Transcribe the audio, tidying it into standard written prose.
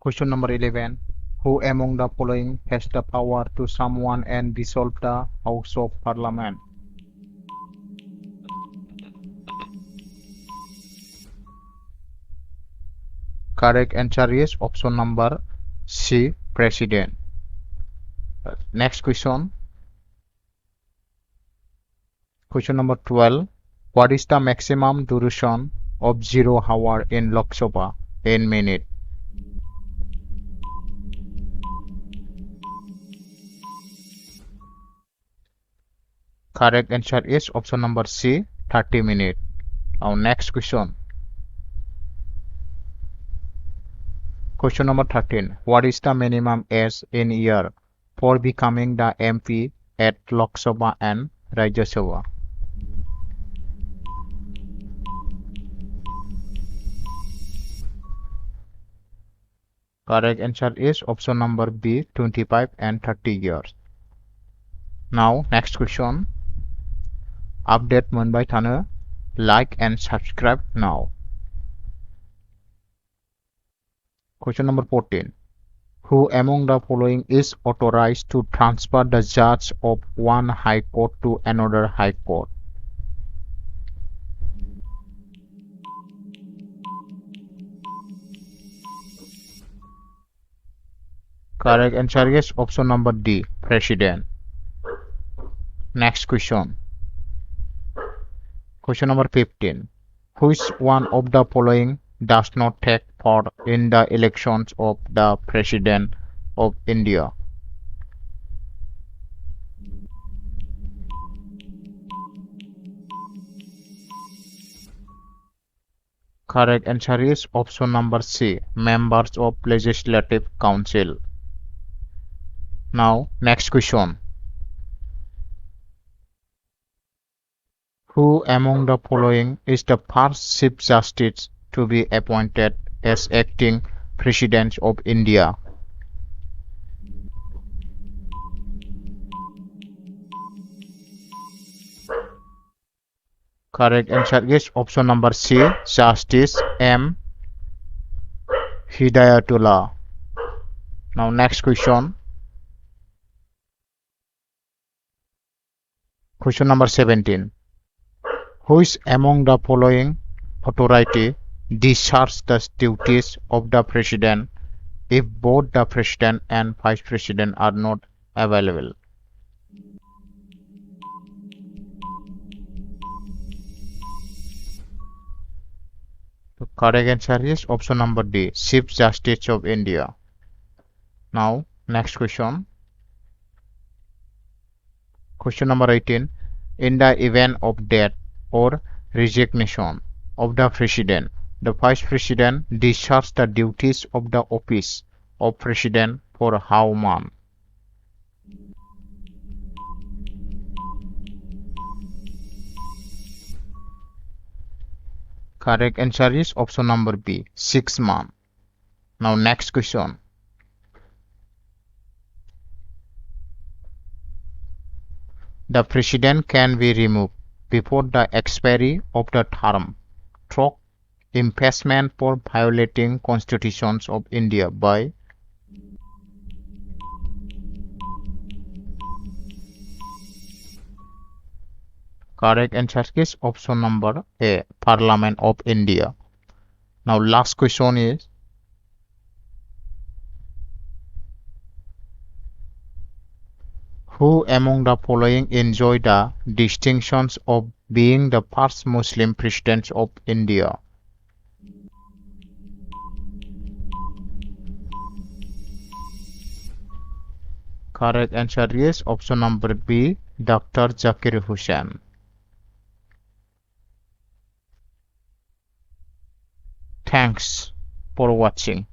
Question number 11. Who among the following has the power to summon and dissolve the House of Parliament? Correct answer is option number C, President. Next question. Question number 12. What is the maximum duration of 0 hour in Lok Sabha in minute? Correct answer is option number C, 30 minutes. Now next question. Question number 13. What is the minimum age in year for becoming the MP at Lok Sabha and Rajya Sabha? Correct answer is option number B, 25 and 30 years. Now next question. Update मोनबाय थानो like and subscribe now. Question number 14. Who among the following is authorized to transfer the judge of one high court to another high court? Correct answer is option number D, President. Next question. Question number 15. Which one of the following does not take part in the elections of the President of India? Correct answer is option number C, members of Legislative Council. Now, next question. Who among the following is the first Chief Justice to be appointed as acting President of India? Correct answer is option number C, Justice M. Hidayatullah. Now next question. Question number 17. Which among the following authority discharges the duties of the President if both the President and Vice President are not available? The correct answer is option number D, Chief Justice of India. Now, next question. Question number 18. In the event of death or resignation of the President, the Vice President discharges the duties of the office of President for how long? Correct answer is option number B, 6 months. Now next question. The President can be removed before the expiry of the term through impeachment for violating constitutions of India by correct answer is option number A, Parliament of India. Now last question is who among the following enjoy the distinctions of being the first Muslim President of India? Correct answer is option number B, Dr. Zakir Hussain. Thanks for watching.